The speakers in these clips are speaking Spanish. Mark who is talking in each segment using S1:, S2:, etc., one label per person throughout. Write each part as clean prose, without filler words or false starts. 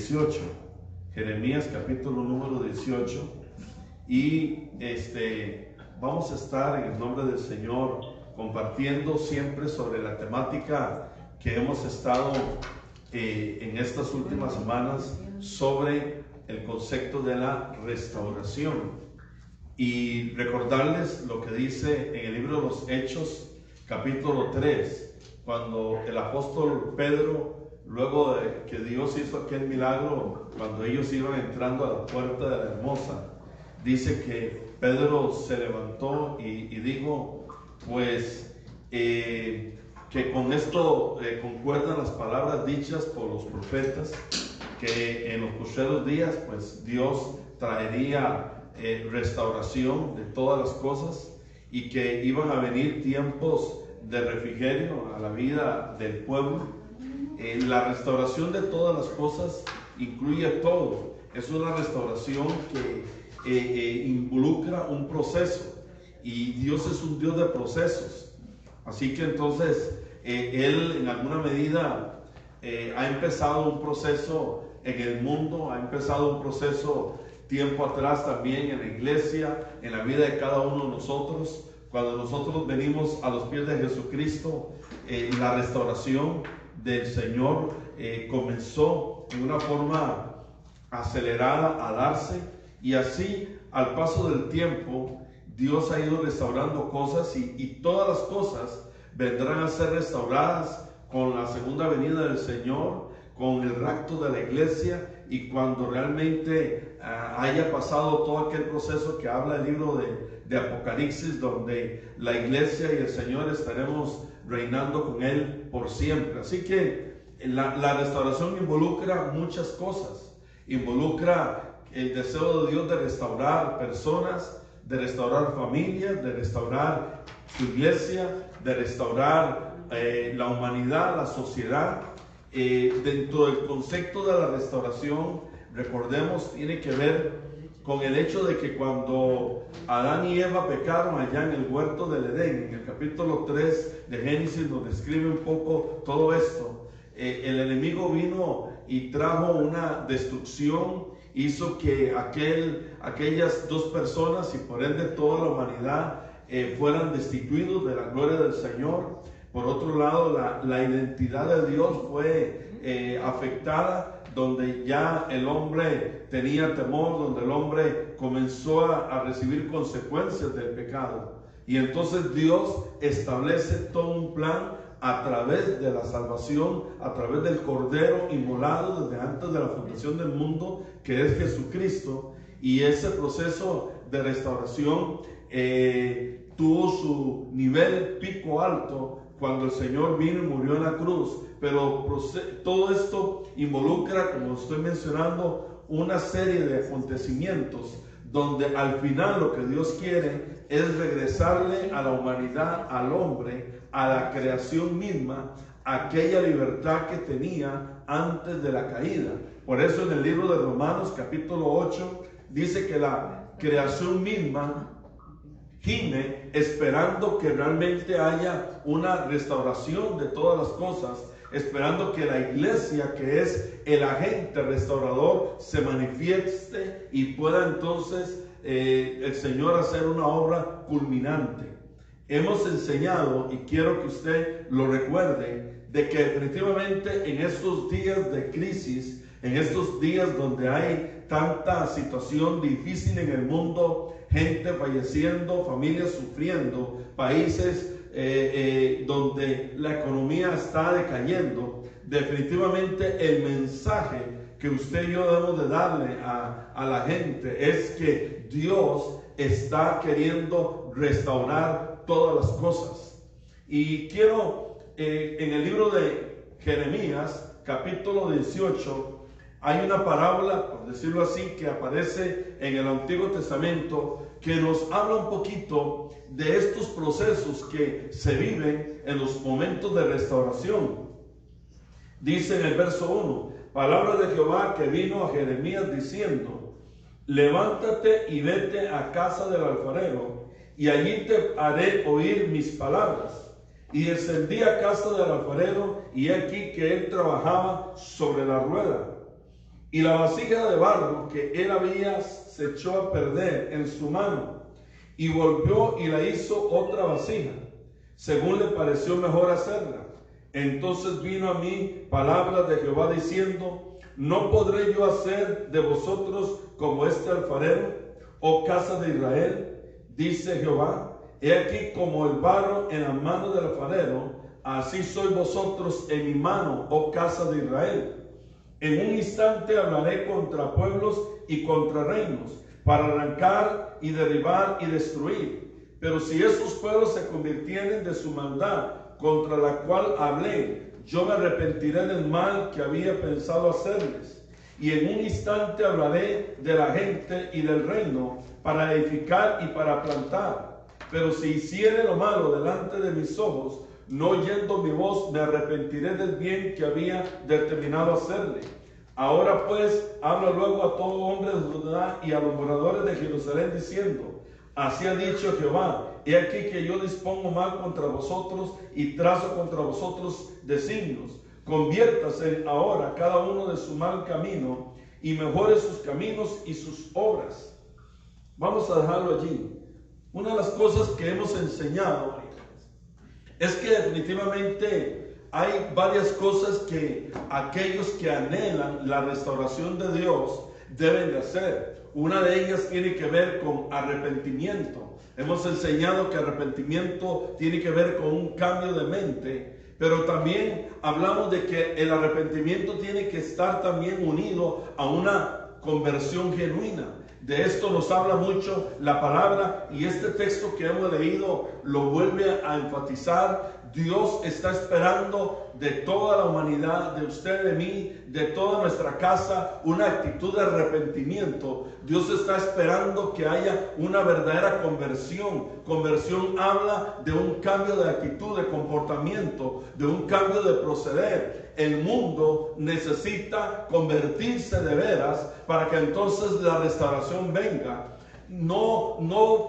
S1: 18. Jeremías capítulo número 18. Y vamos a estar en el nombre del Señor compartiendo siempre sobre la temática que hemos estado en estas últimas semanas sobre el concepto de la restauración. Y recordarles lo que dice en el libro de los Hechos capítulo 3, cuando el apóstol Pedro, luego de que Dios hizo aquel milagro, cuando ellos iban entrando a la puerta de la Hermosa, dice que Pedro se levantó y dijo, pues, que con esto concuerdan las palabras dichas por los profetas, que en los postreros días, pues, Dios traería restauración de todas las cosas y que iban a venir tiempos de refrigerio a la vida del pueblo. La restauración de todas las cosas incluye todo. Es una restauración que involucra un proceso, y Dios es un Dios de procesos. Así que entonces Él en alguna medida ha empezado un proceso en el mundo, ha empezado un proceso tiempo atrás también en la iglesia, en la vida de cada uno de nosotros. Cuando nosotros venimos a los pies de Jesucristo, la restauración del Señor comenzó en una forma acelerada a darse, y así al paso del tiempo Dios ha ido restaurando cosas, y todas las cosas vendrán a ser restauradas con la segunda venida del Señor, con el rapto de la iglesia, y cuando realmente haya pasado todo aquel proceso que habla el libro de Apocalipsis, donde la iglesia y el Señor estaremos reinando con Él por siempre. Así que la restauración involucra muchas cosas. Involucra el deseo de Dios de restaurar personas, de restaurar familias, de restaurar su iglesia, de restaurar la humanidad, la sociedad. Dentro del concepto de la restauración, recordemos, tiene que ver con el hecho de que cuando Adán y Eva pecaron allá en el huerto del Edén, en el capítulo 3 de Génesis nos describe un poco todo esto. El enemigo vino y trajo una destrucción, hizo que aquellas dos personas, y por ende toda la humanidad, fueran destituidos de la gloria del Señor. Por otro lado, la identidad de Dios fue afectada, donde ya el hombre tenía temor, donde el hombre comenzó a recibir consecuencias del pecado. Y entonces Dios establece todo un plan a través de la salvación, a través del Cordero inmolado desde antes de la fundación del mundo, que es Jesucristo. Y ese proceso de restauración tuvo su nivel pico alto cuando el Señor vino y murió en la cruz. Pero todo esto involucra, como estoy mencionando, una serie de acontecimientos donde al final lo que Dios quiere es regresarle a la humanidad, al hombre, a la creación misma, aquella libertad que tenía antes de la caída. Por eso en el libro de Romanos capítulo 8 dice que la creación misma gime esperando que realmente haya una restauración de todas las cosas, esperando que la iglesia, que es el agente restaurador, se manifieste y pueda entonces el Señor hacer una obra culminante. Hemos enseñado, y quiero que usted lo recuerde, de que definitivamente en estos días de crisis, en estos días donde hay tanta situación difícil en el mundo, gente falleciendo, familias sufriendo, países donde la economía está decayendo, definitivamente el mensaje que usted y yo debemos de darle a la gente es que Dios está queriendo restaurar todas las cosas. Y quiero, en el libro de Jeremías, capítulo 18, hay una parábola, por decirlo así, que aparece en el Antiguo Testamento, que nos habla un poquito de estos procesos que se viven en los momentos de restauración. Dice en el verso 1, palabra de Jehová que vino a Jeremías diciendo, levántate y vete a casa del alfarero, y allí te haré oír mis palabras. Y descendí a casa del alfarero, y he aquí que él trabajaba sobre la rueda. Y la vasija de barro que él había se echó a perder en su mano, y volvió y la hizo otra vasija, según le pareció mejor hacerla. Entonces vino a mí palabra de Jehová diciendo: ¿no podré yo hacer de vosotros como este alfarero, oh casa de Israel? Dice Jehová: he aquí como el barro en la mano del alfarero, así sois vosotros en mi mano, oh casa de Israel. En un instante hablaré contra pueblos y contra reinos, para arrancar y derribar y destruir. Pero si esos pueblos se convirtieren de su maldad, contra la cual hablé, yo me arrepentiré del mal que había pensado hacerles. Y en un instante hablaré de la gente y del reino, para edificar y para plantar. Pero si hiciere lo malo delante de mis ojos, no oyendo mi voz, me arrepentiré del bien que había determinado hacerle. Ahora pues, habla luego a todo hombre de Judá y a los moradores de Jerusalén, diciendo: así ha dicho Jehová: he aquí que yo dispongo mal contra vosotros y trazo contra vosotros designios. Conviértase ahora cada uno de su mal camino y mejore sus caminos y sus obras. Vamos a dejarlo allí. Una de las cosas que hemos enseñado es que definitivamente hay varias cosas que aquellos que anhelan la restauración de Dios deben de hacer. Una de ellas tiene que ver con arrepentimiento. Hemos enseñado que arrepentimiento tiene que ver con un cambio de mente, pero también hablamos de que el arrepentimiento tiene que estar también unido a una conversión genuina. De esto nos habla mucho la palabra, y este texto que hemos leído lo vuelve a enfatizar. Dios está esperando de toda la humanidad, de usted, de mí, de toda nuestra casa, una actitud de arrepentimiento. Dios está esperando que haya una verdadera conversión. Conversión habla de un cambio de actitud, de comportamiento, de un cambio de proceder. El mundo necesita convertirse de veras para que entonces la restauración venga. No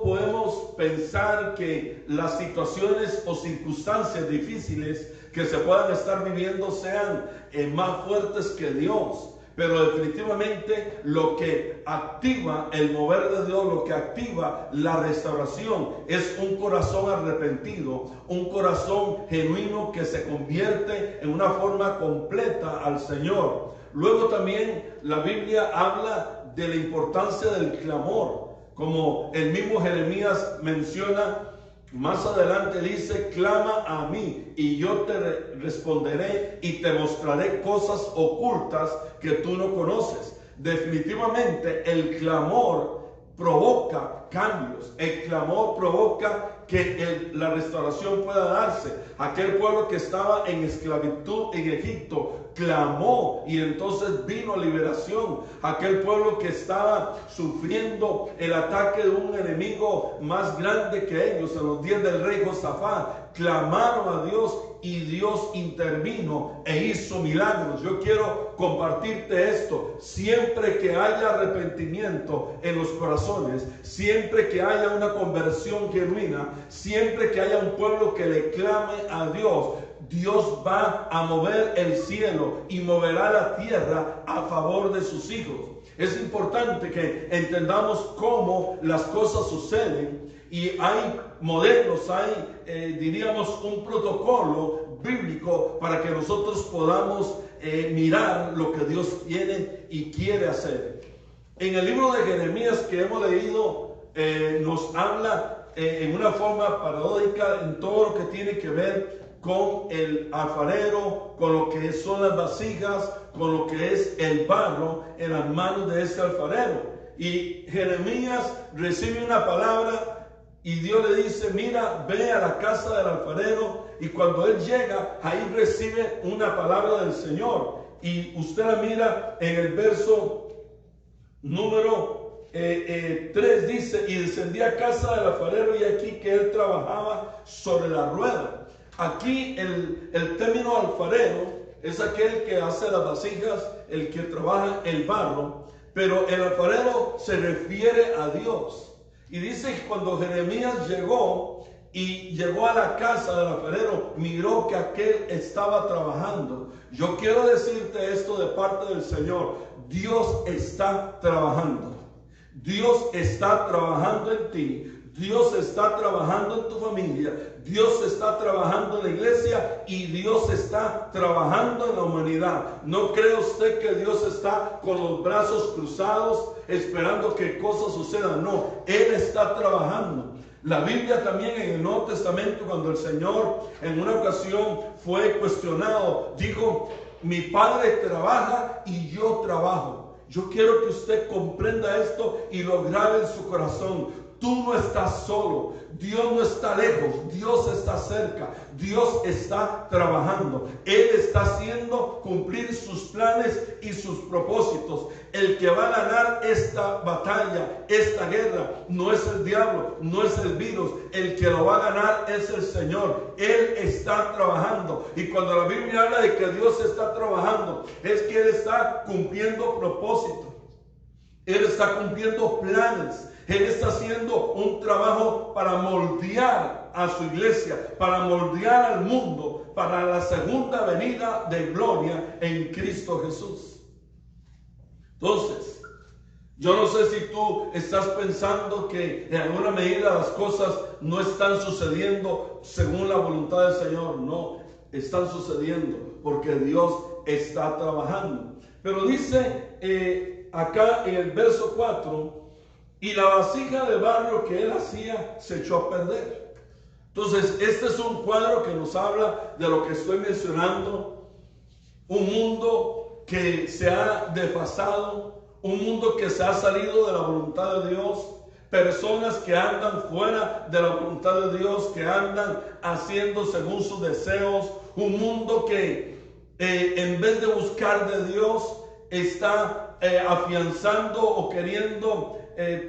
S1: podemos pensar que las situaciones o circunstancias difíciles que se puedan estar viviendo sean más fuertes que Dios. Pero definitivamente lo que activa el mover de Dios, lo que activa la restauración, es un corazón arrepentido, un corazón genuino que se convierte en una forma completa al Señor. Luego también la Biblia habla de la importancia del clamor. Como el mismo Jeremías menciona, más adelante dice: clama a mí y yo te responderé y te mostraré cosas ocultas que tú no conoces. Definitivamente el clamor provoca cambios. El clamor provoca que la restauración pueda darse. Aquel pueblo que estaba en esclavitud en Egipto clamó y entonces vino liberación. Aquel pueblo que estaba sufriendo el ataque de un enemigo más grande que ellos en los días del rey Josafat, clamaron a Dios y Dios intervino e hizo milagros. Yo quiero compartirte esto: siempre que haya arrepentimiento en los corazones, siempre que haya una conversión genuina, siempre que haya un pueblo que le clame a Dios, Dios va a mover el cielo y moverá la tierra a favor de sus hijos. Es importante que entendamos cómo las cosas suceden, y hay modelos, hay diríamos un protocolo bíblico para que nosotros podamos mirar lo que Dios tiene y quiere hacer. En el libro de Jeremías que hemos leído nos habla en una forma paradójica en todo lo que tiene que ver con el alfarero, con lo que son las vasijas, con lo que es el barro en las manos de este alfarero. Y Jeremías recibe una palabra y Dios le dice: mira, ve a la casa del alfarero. Y cuando él llega, ahí recibe una palabra del Señor. Y usted la mira en el verso número 3, dice: y descendí a casa del alfarero, y aquí que él trabajaba sobre la rueda. Aquí el término alfarero es aquel que hace las vasijas, el que trabaja el barro, pero el alfarero se refiere a Dios. Y dice que cuando Jeremías llegó, y llegó a la casa del alfarero, miró que aquel estaba trabajando. Yo quiero decirte esto de parte del Señor: Dios está trabajando. Dios está trabajando en ti. Dios está trabajando en tu familia. Dios está trabajando en la iglesia y Dios está trabajando en la humanidad. No cree usted que Dios está con los brazos cruzados esperando que cosas sucedan. No, Él está trabajando. La Biblia también en el Nuevo Testamento, cuando el Señor en una ocasión fue cuestionado, dijo: mi Padre trabaja y yo trabajo. Yo quiero que usted comprenda esto y lo grabe en su corazón. Tú no estás solo. Dios no está lejos. Dios está cerca. Dios está trabajando. Él está haciendo cumplir sus planes y sus propósitos. El que va a ganar esta batalla, esta guerra, no es el diablo, no es el virus. El que lo va a ganar es el Señor. Él está trabajando. Y cuando la Biblia habla de que Dios está trabajando, es que Él está cumpliendo propósitos. Él está cumpliendo planes. Él está haciendo un trabajo para moldear a su iglesia, para moldear al mundo, para la segunda venida de gloria en Cristo Jesús. Entonces, yo no sé si tú estás pensando que en alguna medida las cosas no están sucediendo según la voluntad del Señor. No, están sucediendo porque Dios está trabajando. Pero dice acá en el verso 4, y la vasija de barro que él hacía se echó a perder. Entonces, este es un cuadro que nos habla de lo que estoy mencionando. Un mundo que se ha desfasado, un mundo que se ha salido de la voluntad de Dios, personas que andan fuera de la voluntad de Dios, que andan haciendo según sus deseos, un mundo que en vez de buscar de Dios está afianzando o queriendo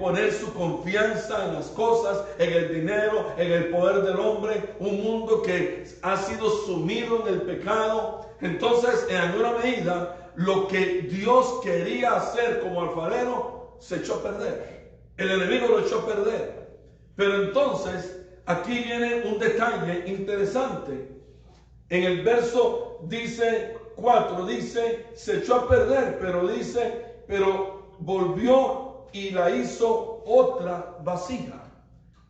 S1: poner su confianza en las cosas, en el dinero, en el poder del hombre. Un mundo que ha sido sumido en el pecado. Entonces, en alguna medida, lo que Dios quería hacer como alfarero se echó a perder. El enemigo lo echó a perder. Pero entonces, aquí viene un detalle interesante. En el verso 4 dice, se echó a perder, pero dice, pero volvió y la hizo otra vasija.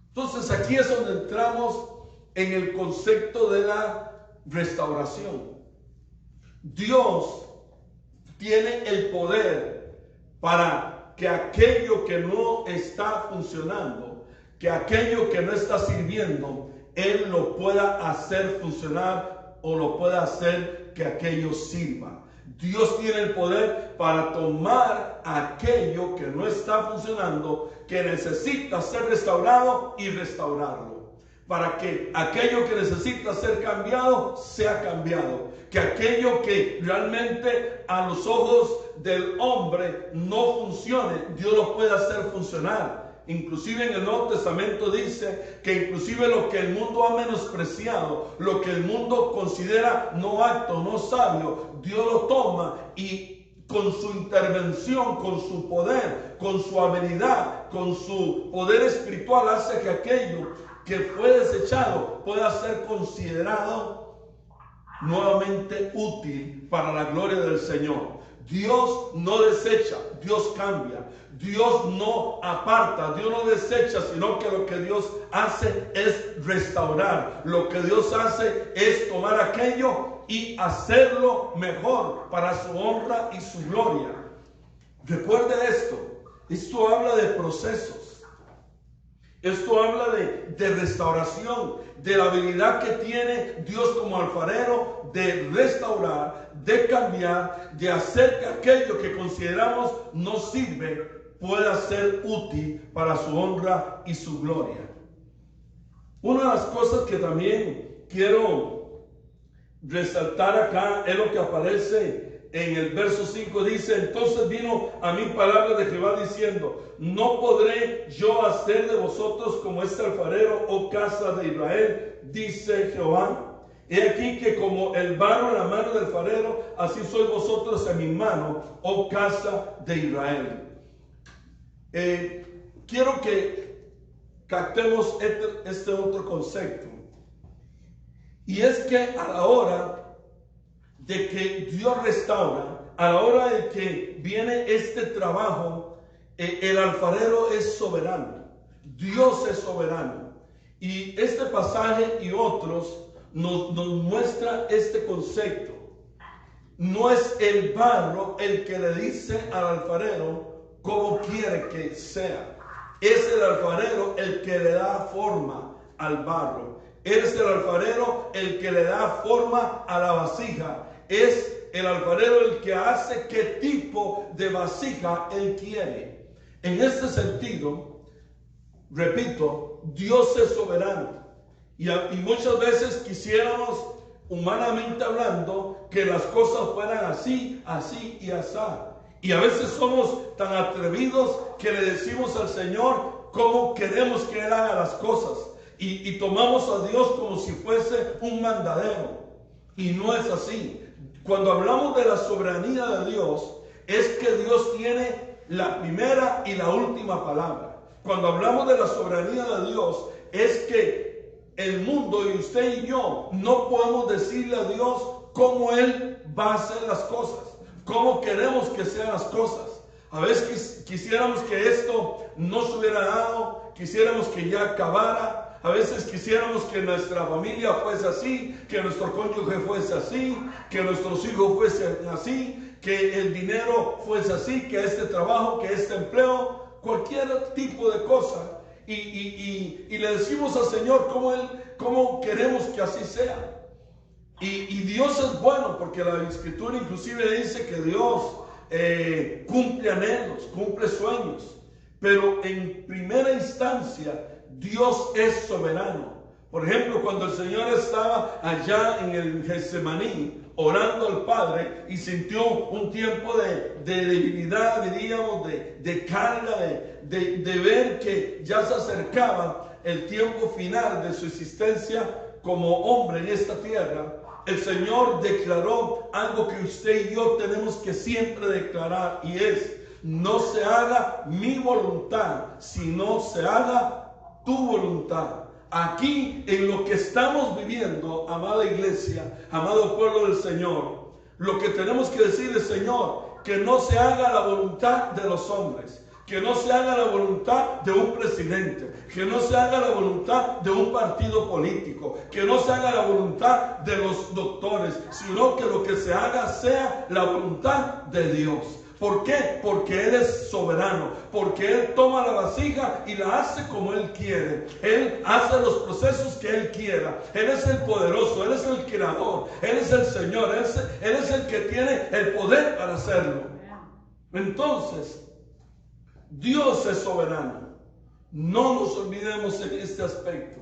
S1: Entonces aquí es donde entramos en el concepto de la restauración. Dios tiene el poder para que aquello que no está funcionando, que aquello que no está sirviendo, Él lo pueda hacer funcionar o lo pueda hacer que aquello sirva. Dios tiene el poder para tomar aquello que no está funcionando, que necesita ser restaurado y restaurarlo. Para que aquello que necesita ser cambiado, sea cambiado. Que aquello que realmente a los ojos del hombre no funcione, Dios lo pueda hacer funcionar. Inclusive en el Nuevo Testamento dice que inclusive lo que el mundo ha menospreciado, lo que el mundo considera no apto, no sabio, Dios lo toma y con su intervención, con su poder, con su habilidad, con su poder espiritual hace que aquello que fue desechado pueda ser considerado nuevamente útil para la gloria del Señor. Dios no desecha, Dios cambia. Dios no aparta, Dios no desecha, sino que lo que Dios hace es restaurar. Lo que Dios hace es tomar aquello y hacerlo mejor para su honra y su gloria. Recuerde esto. Esto habla de procesos. Esto habla de restauración, de la habilidad que tiene Dios como alfarero de restaurar, de cambiar, de hacer que aquello que consideramos no sirve pueda ser útil para su honra y su gloria. Una de las cosas que también quiero resaltar acá es lo que aparece en el verso 5. Dice, entonces vino a mí palabra de Jehová diciendo, no podré yo hacer de vosotros como este alfarero, oh casa de Israel, dice Jehová. He aquí que como el barro en la mano del alfarero, así sois vosotros en mi mano, oh casa de Israel. Quiero que
S2: captemos este otro concepto. Y es que a la hora de que Dios restaura, a la hora de que viene este trabajo, el alfarero es soberano. Dios es soberano. Y este pasaje y otros nos muestra este concepto. No es el barro el que le dice al alfarero cómo quiere que sea. Es el alfarero el que le da forma al barro. Es el alfarero el que le da forma a la vasija. Es el alfarero el que hace qué tipo de vasija él quiere. En este sentido, repito, Dios es soberano. Y muchas veces quisiéramos, humanamente hablando, que las cosas fueran así, así y así. Y a veces somos tan atrevidos que le decimos al Señor cómo queremos que Él haga las cosas. Y tomamos a Dios como si fuese un mandadero. Y no es así. Cuando hablamos de la soberanía de Dios, es que Dios tiene la primera y la última palabra. Cuando hablamos de la soberanía de Dios, es que el mundo y usted y yo no podemos decirle a Dios cómo Él va a hacer las cosas, cómo queremos que sean las cosas. A veces quisiéramos que esto no se hubiera dado, quisiéramos que ya acabara. A veces quisiéramos que nuestra familia fuese así, que nuestro cónyuge fuese así, que nuestros hijos fuesen así, que el dinero fuese así, que este trabajo, que este empleo, cualquier tipo de cosa. Y le decimos al Señor cómo queremos que así sea. Y Dios es bueno, porque la Escritura inclusive dice que Dios cumple anhelos, cumple sueños. Pero en primera instancia, Dios es soberano. Por ejemplo, cuando el Señor estaba allá en el Getsemaní orando al Padre y sintió un tiempo de debilidad, diríamos, de carga, de ver que ya se acercaba el tiempo final de su existencia como hombre en esta tierra, el Señor declaró algo que usted y yo tenemos que siempre declarar, y es: no se haga mi voluntad, sino se haga tu voluntad. Aquí, en lo que estamos viviendo, amada iglesia, amado pueblo del Señor, lo que tenemos que decir es: Señor, que no se haga la voluntad de los hombres, que no se haga la voluntad de un presidente, que no se haga la voluntad de un partido político, que no se haga la voluntad de los doctores, sino que lo que se haga sea la voluntad de Dios. ¿Por qué? Porque Él es soberano, porque Él toma la vasija y la hace como Él quiere. Él hace los procesos que Él quiera. Él es el poderoso, Él es el creador, Él es el Señor, Él es el que tiene el poder para hacerlo. Entonces, Dios es soberano. No nos olvidemos en este aspecto.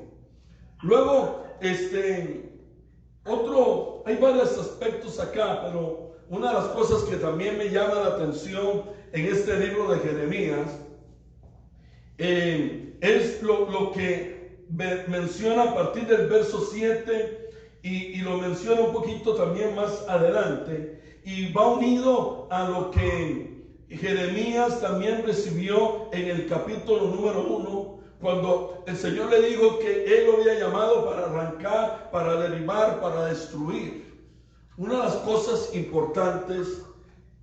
S2: Luego, hay varios aspectos acá, pero una de las cosas que también me llama la atención en este libro de Jeremías es lo que menciona a partir del verso 7 y lo menciona un poquito también más adelante, y va unido a lo que Jeremías también recibió en el capítulo número 1, cuando el Señor le dijo que Él lo había llamado para arrancar, para derribar, para destruir. Una de las cosas importantes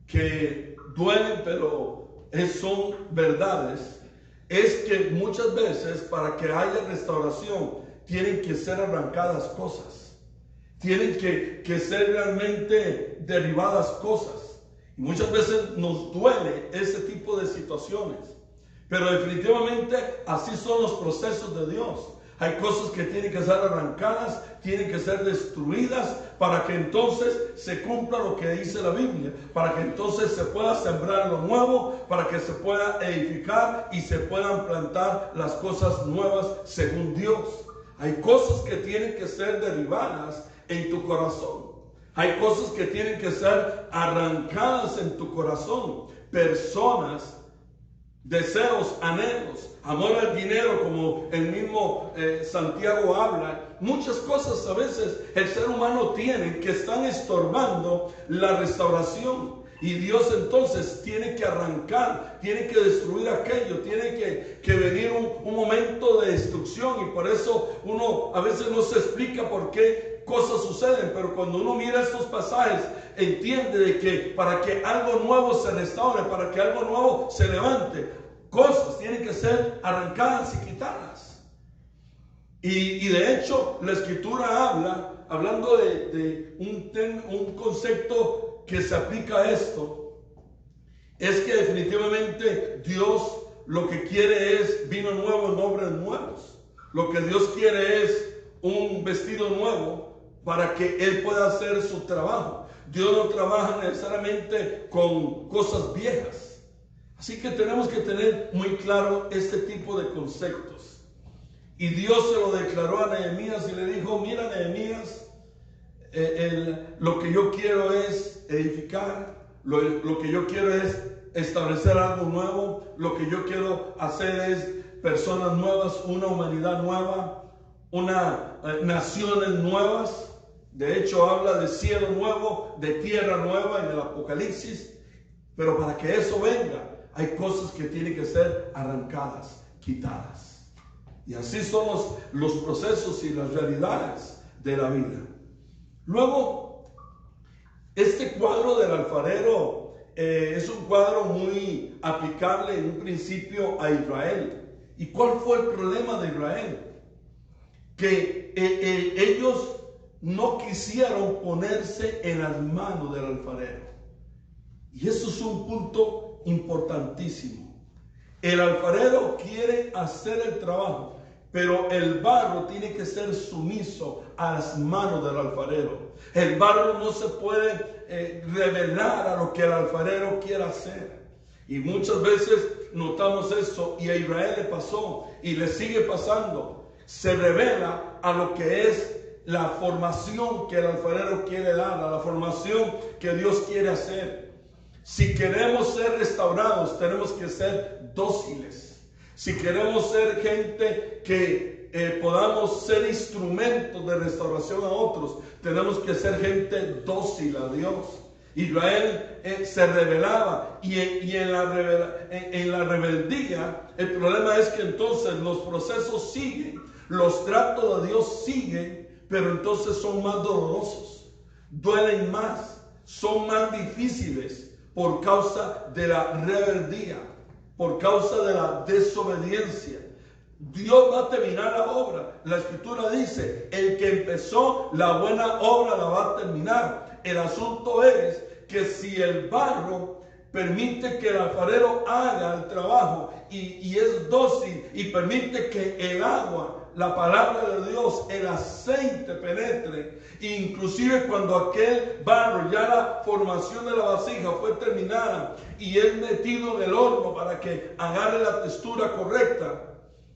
S2: que duelen, pero son verdades, es que muchas veces para que haya restauración tienen que ser arrancadas cosas, tienen que ser realmente derribadas cosas. Y muchas veces nos duele ese tipo de situaciones, pero definitivamente así son los procesos de Dios. Hay cosas que tienen que ser arrancadas, tienen que ser destruidas para que entonces se cumpla lo que dice la Biblia, para que entonces se pueda sembrar lo nuevo, para que se pueda edificar y se puedan plantar las cosas nuevas según Dios. Hay cosas que tienen que ser derribadas en tu corazón. Hay cosas que tienen que ser arrancadas en tu corazón. Personas, deseos, anhelos, amor al dinero, como el mismo Santiago habla. Muchas cosas a veces el ser humano tiene que están estorbando la restauración. Y Dios entonces tiene que arrancar, tiene que destruir aquello, tiene que venir un momento de destrucción. Y por eso uno a veces no se explica por qué cosas suceden, pero cuando uno mira estos pasajes, entiende de que para que algo nuevo se restaure, para que algo nuevo se levante, cosas tienen que ser arrancadas y quitadas. Y de hecho, la Escritura hablando de un concepto que se aplica a esto, es que definitivamente Dios lo que quiere es vino nuevo en obras nuevas. Lo que Dios quiere es un vestido nuevo para que Él pueda hacer su trabajo. Dios no trabaja necesariamente con cosas viejas. Así que tenemos que tener muy claro este tipo de conceptos. Y Dios se lo declaró a Nehemías y le dijo: mira, Nehemías, lo que yo quiero es edificar, lo que yo quiero es establecer algo nuevo, lo que yo quiero hacer es personas nuevas, una humanidad nueva, naciones nuevas. De hecho habla de cielo nuevo, de tierra nueva en el Apocalipsis. Pero para que eso venga, hay cosas que tienen que ser arrancadas, quitadas. Y así son los procesos y las realidades de la vida. Luego, este cuadro del alfarero es un cuadro muy aplicable en un principio a Israel. ¿Y cuál fue el problema de Israel? Que ellos no quisieron ponerse en las manos del alfarero. Y eso es un punto importantísimo. El alfarero quiere hacer el trabajo, pero el barro tiene que ser sumiso a las manos del alfarero. El barro no se puede revelar a lo que el alfarero quiera hacer. Y muchas veces notamos eso, y a Israel le pasó y le sigue pasando. Se revela a lo que es la formación que el alfarero quiere dar, a la formación que Dios quiere hacer. Si queremos ser restaurados, tenemos que ser dóciles. Si queremos ser gente que podamos ser instrumentos de restauración a otros, tenemos que ser gente dócil a Dios. Israel se rebelaba y en la rebeldía, el problema es que entonces los procesos siguen, los tratos de Dios siguen, pero entonces son más dolorosos, duelen más, son más difíciles por causa de la rebeldía, por causa de la desobediencia. Dios va a terminar la obra. La Escritura dice: el que empezó la buena obra la va a terminar. El asunto es que si el barro permite que el alfarero haga el trabajo y es dócil y permite que el agua, la palabra de Dios, el aceite penetre, inclusive cuando aquel barro, ya la formación de la vasija fue terminada y es metido en el horno para que agarre la textura correcta,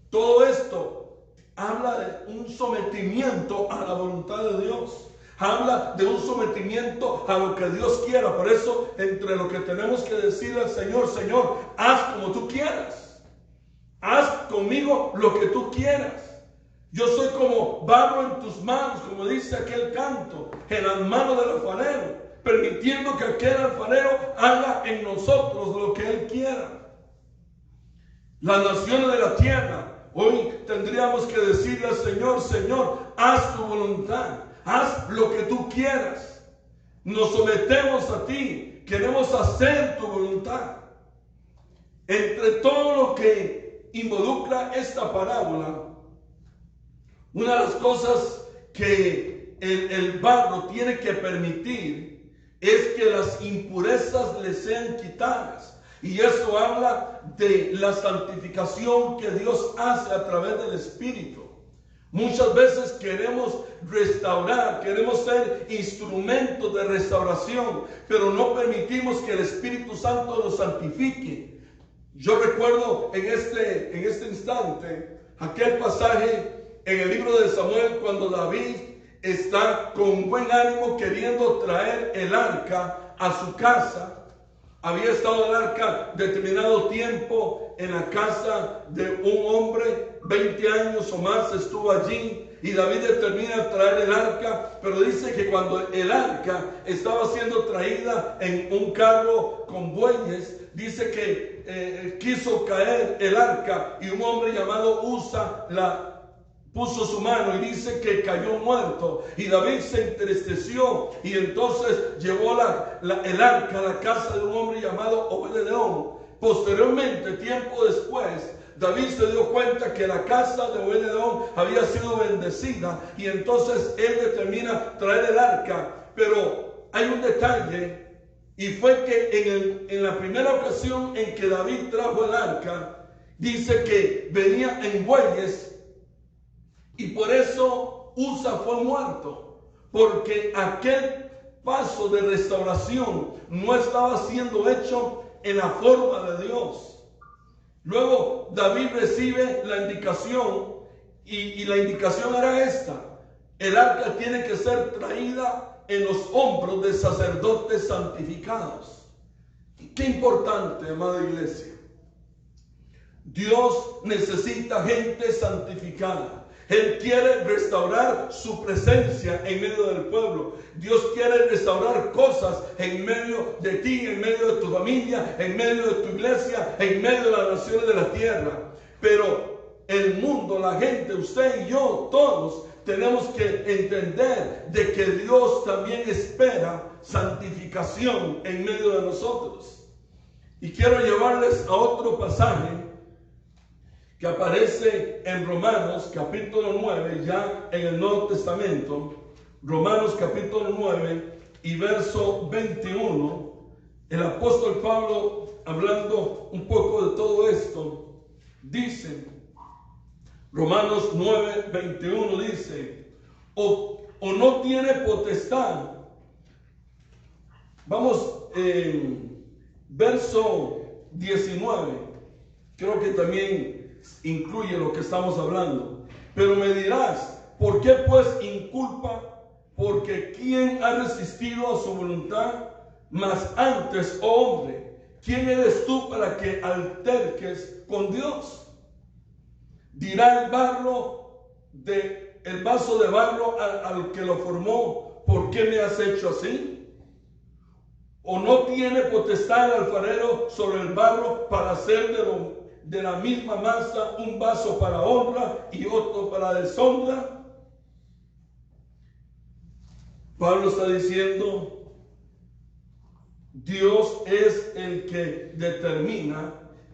S2: todo esto habla de un sometimiento a la voluntad de Dios. Habla de un sometimiento a lo que Dios quiera. Por eso, entre lo que tenemos que decirle al Señor: Señor, haz como tú quieras. Haz conmigo lo que tú quieras. Yo soy como barro en tus manos, como dice aquel canto, en las manos del alfarero, permitiendo que aquel alfarero haga en nosotros lo que Él quiera. Las naciones de la tierra, hoy tendríamos que decirle al Señor: Señor, haz tu voluntad. Haz lo que tú quieras. Nos sometemos a ti. Queremos hacer tu voluntad. Entre todo lo que involucra esta parábola, una de las cosas que el barro tiene que permitir es que las impurezas le sean quitadas. Y eso habla de la santificación que Dios hace a través del Espíritu. Muchas veces queremos restaurar, queremos ser instrumentos de restauración, pero no permitimos que el Espíritu Santo nos santifique. Yo recuerdo en este instante aquel pasaje en el libro de Samuel, cuando David está con buen ánimo queriendo traer el arca a su casa, Había estado el arca determinado tiempo en la casa de un hombre, 20 años o más estuvo allí, y David determina traer el arca, pero dice que cuando el arca estaba siendo traída en un carro con bueyes, dice que quiso caer el arca y un hombre llamado Usa puso su mano y dice que cayó muerto, y David se entristeció y entonces llevó el arca a la casa de un hombre llamado Obed-Edom. Posteriormente, tiempo después, David se dio cuenta que la casa de Obed-Edom había sido bendecida, y entonces él determina traer el arca. Pero hay un detalle, y fue que en la primera ocasión en que David trajo el arca, dice que venía en bueyes, y por eso Usa fue muerto, porque aquel paso de restauración no estaba siendo hecho en la forma de Dios. Luego David recibe la indicación, y la indicación era esta: el arca tiene que ser traída en los hombros de sacerdotes santificados. Qué importante, amada iglesia. Dios necesita gente santificada. Él quiere restaurar su presencia en medio del pueblo. Dios quiere restaurar cosas en medio de ti, en medio de tu familia, en medio de tu iglesia, en medio de las naciones de la tierra. Pero el mundo, la gente, usted y yo, todos tenemos que entender de que Dios también espera santificación en medio de nosotros. Y quiero llevarles a otro pasaje que aparece en Romanos capítulo 9, ya en el Nuevo Testamento. Romanos capítulo 9 y verso 21. El apóstol Pablo, hablando un poco de todo esto, dice, Romanos 9, 21 dice, o no tiene potestad. Vamos, verso 19, creo que también incluye lo que estamos hablando. Pero me dirás, ¿por qué pues inculpa? Porque ¿quién ha resistido a su voluntad? Mas antes, oh hombre, ¿quién eres tú para que alterques con Dios? Dirá el vaso de barro al que lo formó, ¿por qué me has hecho así? ¿O no tiene potestad el alfarero sobre el barro para hacer de la misma masa un vaso para honra y otro para deshonra? Pablo está diciendo, Dios es el que determina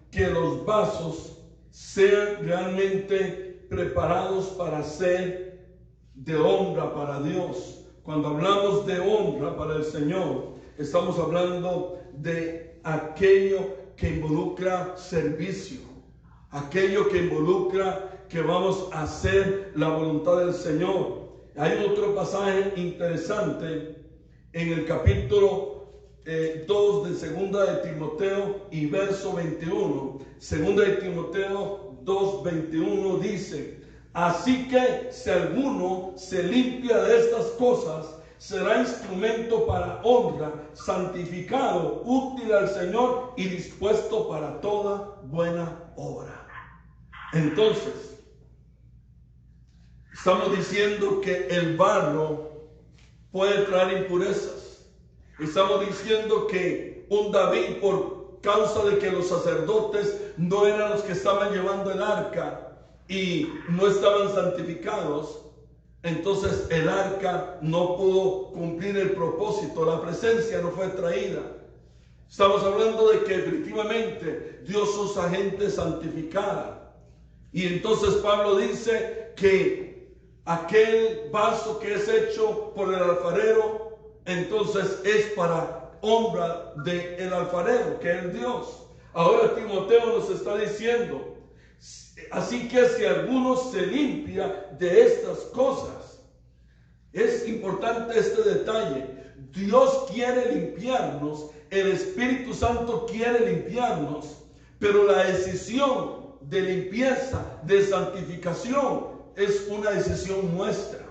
S2: que los vasos sean realmente preparados para ser de honra para Dios. Cuando hablamos de honra para el Señor, estamos hablando de aquello que involucra servicio, aquello que involucra que vamos a hacer la voluntad del Señor. Hay otro pasaje interesante en el capítulo 2 de Segunda de Timoteo y verso 21. Segunda de Timoteo 2:21 dice, así que si alguno se limpia de estas cosas, será instrumento para honra, santificado, útil al Señor y dispuesto para toda buena obra. Entonces, estamos diciendo que el barro puede traer impurezas. Estamos diciendo que un David, por causa de que los sacerdotes no eran los que estaban llevando el arca y no estaban santificados, entonces el arca no pudo cumplir el propósito, la presencia no fue traída. Estamos hablando de que efectivamente Dios usa gente santificada. Y entonces Pablo dice que aquel vaso que es hecho por el alfarero, entonces es para honra del alfarero, que es Dios. Ahora Timoteo nos está diciendo, así que si alguno se limpia de estas cosas, es importante este detalle. Dios quiere limpiarnos, el Espíritu Santo quiere limpiarnos, pero la decisión de limpieza, de santificación, es una decisión nuestra.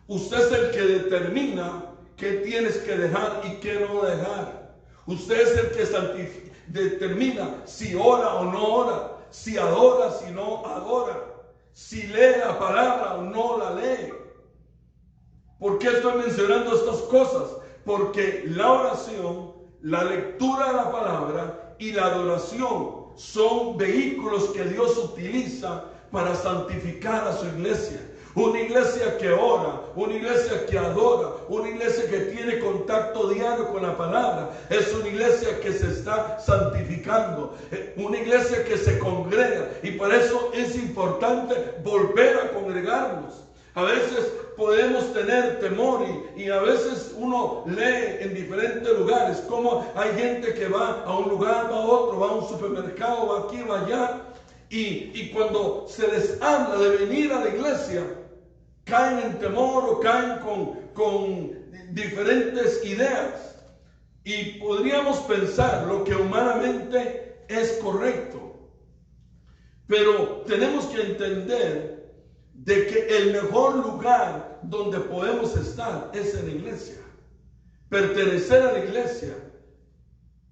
S2: Usted es el que determina qué tienes que dejar y qué no dejar. Usted es el que determina si ora o no ora, si adora, si no adora, si lee la palabra o no la lee. ¿Por qué estoy mencionando estas cosas? Porque la oración, la lectura de la palabra y la adoración son vehículos que Dios utiliza para santificar a su iglesia. Una iglesia que ora, una iglesia que adora, una iglesia que tiene contacto diario con la palabra, es una iglesia que se está santificando, una iglesia que se congrega, y por eso es importante volver a congregarnos. A veces podemos tener temor y a veces uno lee en diferentes lugares como hay gente que va a un lugar, va a otro, va a un supermercado, va aquí, va allá, y cuando se les habla de venir a la iglesia, caen en temor o caen con diferentes ideas. Y podríamos pensar lo que humanamente es correcto. Pero tenemos que entender de que el mejor lugar donde podemos estar es en la iglesia. Pertenecer a la iglesia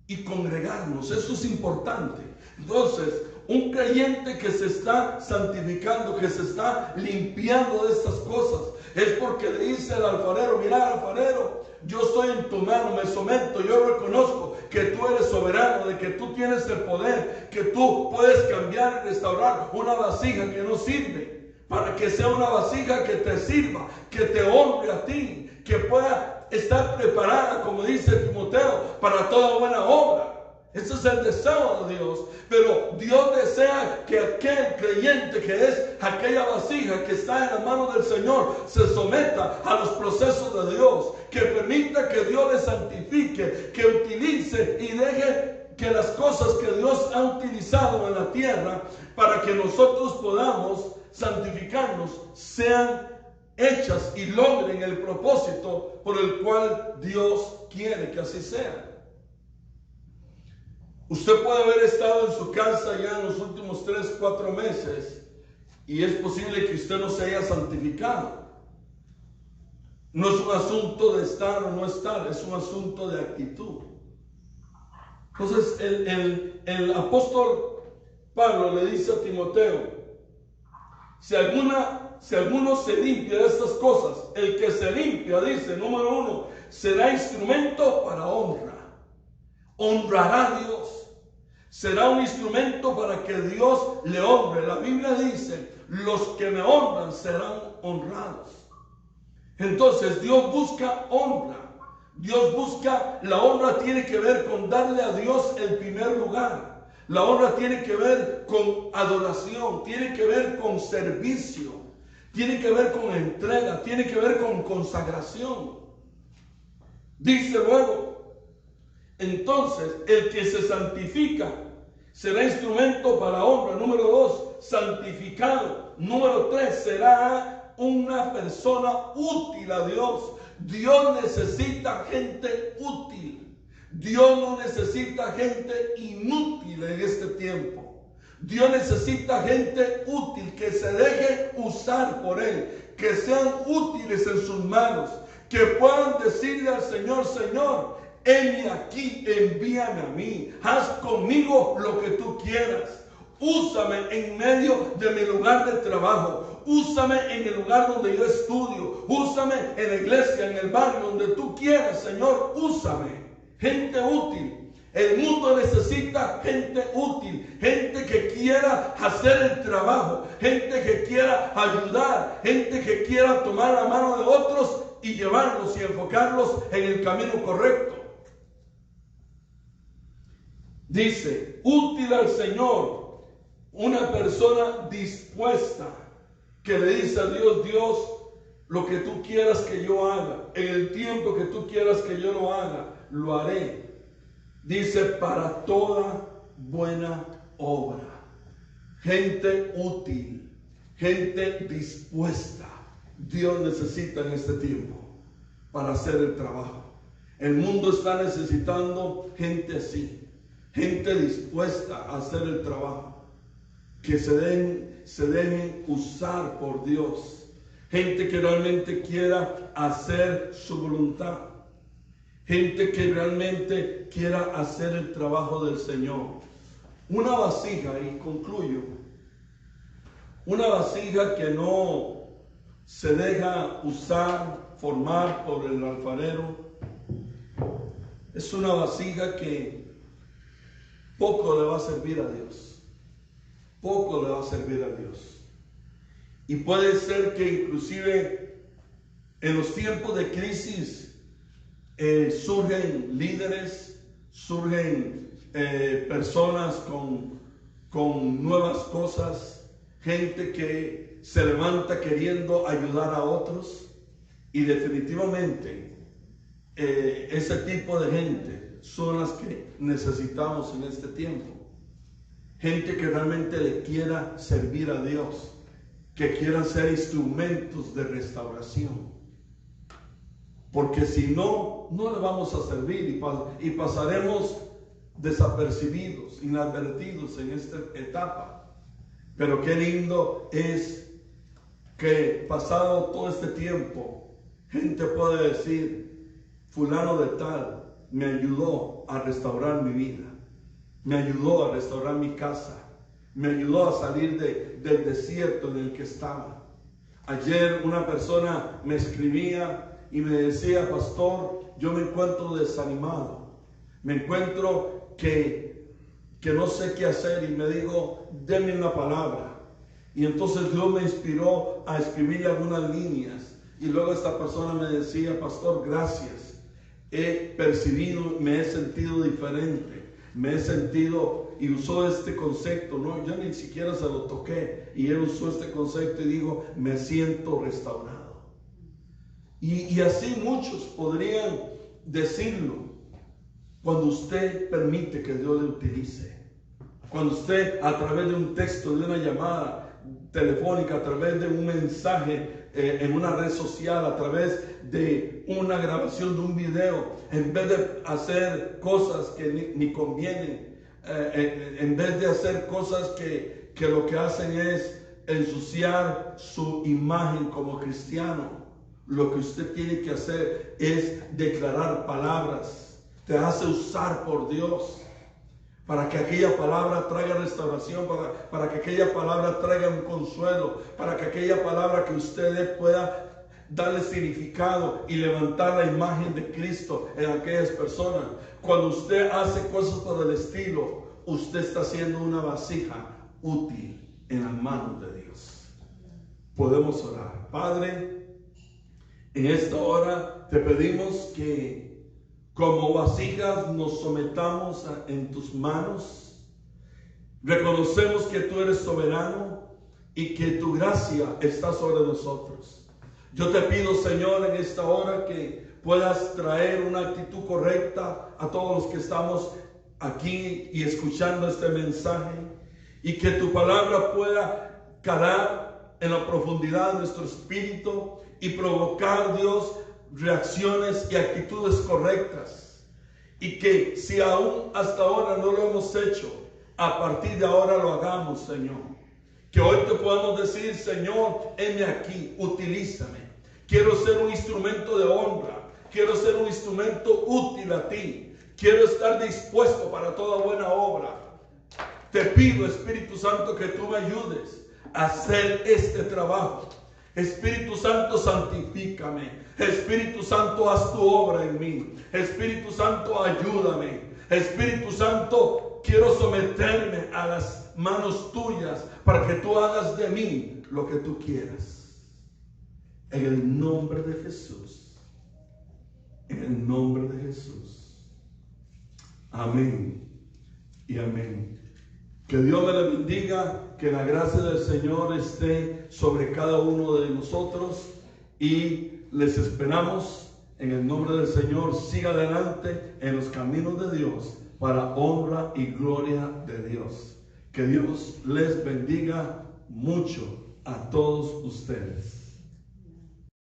S2: y congregarnos, eso es importante. Entonces, un creyente que se está santificando, que se está limpiando de estas cosas, es porque le dice al alfarero: mira, alfarero, yo estoy en tu mano, me someto, yo reconozco que tú eres soberano, de que tú tienes el poder, que tú puedes cambiar y restaurar una vasija que no sirve, para que sea una vasija que te sirva, que te honre a ti, que pueda estar preparada, como dice Timoteo, para toda buena obra. Ese es el deseo de Dios. Pero Dios desea que aquel creyente, que es aquella vasija que está en las manos del Señor, se someta a los procesos de Dios, que permita que Dios le santifique, que utilice y deje que las cosas que Dios ha utilizado en la tierra para que nosotros podamos santificarnos sean hechas y logren el propósito por el cual Dios quiere que así sea. Usted puede haber estado en su casa ya en los últimos 3, 4 meses y es posible que usted no se haya santificado. No es un asunto de estar o no estar, es un asunto de actitud. Entonces el apóstol Pablo le dice a Timoteo: si alguno se limpia de estas cosas, el que se limpia, dice, número 1, será instrumento para honra. Honrará a Dios. Será un instrumento para que Dios le honre. La Biblia dice: los que me honran serán honrados. Entonces Dios busca honra. Dios busca, la honra tiene que ver con darle a Dios el primer lugar. La honra tiene que ver con adoración, tiene que ver con servicio, tiene que ver con entrega, tiene que ver con consagración. Dice luego: entonces, el que se santifica será instrumento para honra. Número 2, santificado. Número 3, será una persona útil a Dios. Dios necesita gente útil. Dios no necesita gente inútil en este tiempo. Dios necesita gente útil, que se deje usar por Él, que sean útiles en sus manos, que puedan decirle al Señor: Señor, heme aquí, envíame a mí, haz conmigo lo que tú quieras. Úsame en medio de mi lugar de trabajo, úsame en el lugar donde yo estudio, úsame en la iglesia, en el barrio, donde tú quieras, Señor, úsame. Gente útil. El mundo necesita gente útil, gente que quiera hacer el trabajo, gente que quiera ayudar, gente que quiera tomar la mano de otros y llevarlos y enfocarlos en el camino correcto. Dice: útil al Señor, una persona dispuesta, que le dice a Dios: Dios, lo que tú quieras que yo haga, en el tiempo que tú quieras que yo lo haga, lo haré. Dice: para toda buena obra. Gente útil, gente dispuesta, Dios necesita en este tiempo para hacer el trabajo. El mundo está necesitando gente así. Gente dispuesta a hacer el trabajo, que se dejen usar por Dios, gente que realmente quiera hacer su voluntad. gente que realmente quiera hacer el trabajo del Señor. Una vasija, y concluyo, una vasija que no se deja usar, formar por el alfarero, es una vasija que poco le va a servir a Dios. Poco le va a servir a Dios. Y puede ser que inclusive en los tiempos de crisis surgen líderes, surgen personas con nuevas cosas, gente que se levanta queriendo ayudar a otros, y definitivamente ese tipo de gente son las que necesitamos en este tiempo. Gente que realmente le quiera servir a Dios, que quieran ser instrumentos de restauración. Porque si no, no le vamos a servir y pasaremos desapercibidos, inadvertidos en esta etapa. Pero qué lindo es que pasado todo este tiempo, gente puede decir, fulano de tal me ayudó a restaurar mi vida, me ayudó a restaurar mi casa, me ayudó a salir del desierto en el que estaba. Ayer una persona me escribía y me decía, pastor, yo me encuentro desanimado, me encuentro que no sé qué hacer, y me dijo, denme una palabra. Y entonces Dios me inspiró a escribirle algunas líneas, y luego esta persona me decía, pastor, gracias, he percibido, me he sentido diferente, me he sentido, y usó este concepto, no, yo ni siquiera se lo toqué, y él usó este concepto y dijo, me siento restaurado. Y así muchos podrían decirlo cuando usted permite que Dios le utilice. Cuando usted, a través de un texto, de una llamada telefónica, a través de un mensaje en una red social, a través de una grabación de un video, en vez de hacer cosas que ni convienen, en vez de hacer cosas que lo que hacen es ensuciar su imagen como cristiano, lo que usted tiene que hacer es declarar palabras. Te hace usar por Dios para que aquella palabra traiga restauración, para que aquella palabra traiga un consuelo, para que aquella palabra que usted pueda darle significado y levantar la imagen de Cristo en aquellas personas. Cuando usted hace cosas por el estilo, usted está siendo una vasija útil en las manos de Dios. Podemos orar. Padre, en esta hora te pedimos que como vasijas nos sometamos en tus manos. Reconocemos que tú eres soberano y que tu gracia está sobre nosotros. Yo te pido, Señor, en esta hora que puedas traer una actitud correcta a todos los que estamos aquí y escuchando este mensaje, y que tu palabra pueda calar en la profundidad de nuestro espíritu y provocar, Dios, reacciones y actitudes correctas, y que si aún hasta ahora no lo hemos hecho, a partir de ahora lo hagamos, Señor. Que hoy te podamos decir, Señor, heme aquí, utilízame. Quiero ser un instrumento de honra, quiero ser un instrumento útil a ti, quiero estar dispuesto para toda buena obra. Te pido, Espíritu Santo, que tú me ayudes a hacer este trabajo. Espíritu Santo, santifícame. Espíritu Santo, haz tu obra en mí. Espíritu Santo, ayúdame. Espíritu Santo, quiero someterme a las manos tuyas para que tú hagas de mí lo que tú quieras. En el nombre de Jesús. En el nombre de Jesús. Amén y amén. Que Dios me le bendiga, que la gracia del Señor esté sobre cada uno de nosotros, y les esperamos en el nombre del Señor. Siga adelante en los caminos de Dios para honra y gloria de Dios. Que Dios les bendiga mucho a todos ustedes.